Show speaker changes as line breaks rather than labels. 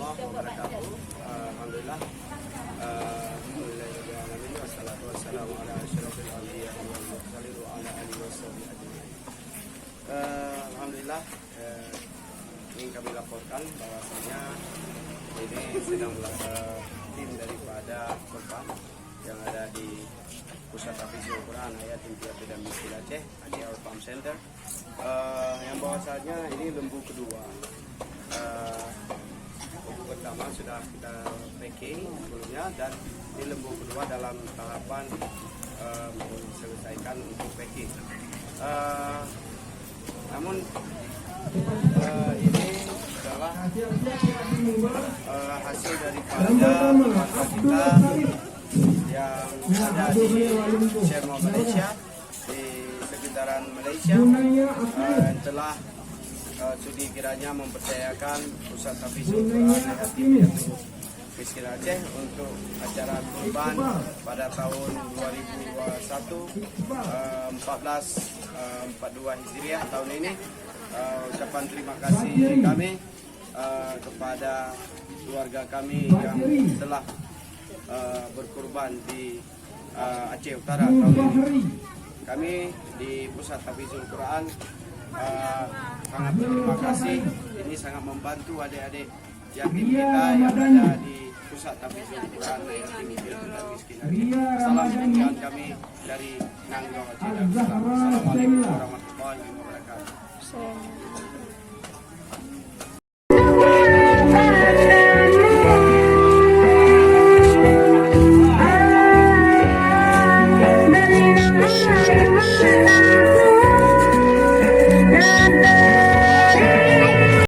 warahmatullahi wabarakatuh. Alhamdulillah. Alhamdulillahirrahmanirrahim. Wassalatu wassalamu ala asyrofil anbiya wal mursalin wa ala alihi washabihi ajmain. Alhamdulillah, ingin kami laporkan bahwasanya ini sedang tim daripada Korpam yang ada di Pusat Tahfidzul Quran Hayat Imtiaz dan Miskin Aceh, Al-Farm Center, yang bahwasanya ini lembu kedua. Lembu pertama sudah kita packing sebelumnya, dan ini lembu kedua dalam tahapan selesaikan untuk packing. Namun ini adalah hasil daripada warga kita yang ada di Sherma Malaysia, di sekitaran Malaysia, yang telah sudi kiranya mempercayakan Pusat Tahfidzul Quran Hayat Imtiaz Miskin Aceh untuk acara kurban pada tahun 2021 1442 Hijriah tahun ini. Ucapan terima kasih kami kepada keluarga kami yang telah berkurban di Aceh Utara tahun ini. Kami di Pusat Tahfidzul Quran sangat berterima kasih. Ini sangat membantu adik-adik yatim kita yang ada di Pusat Tahfidzul Quran Hayat Imtiaz dan Miskin Aceh. Salam kemuliaan kami dari Nanggau Aceh. Assalamualaikum warahmatullahi wabarakatuh.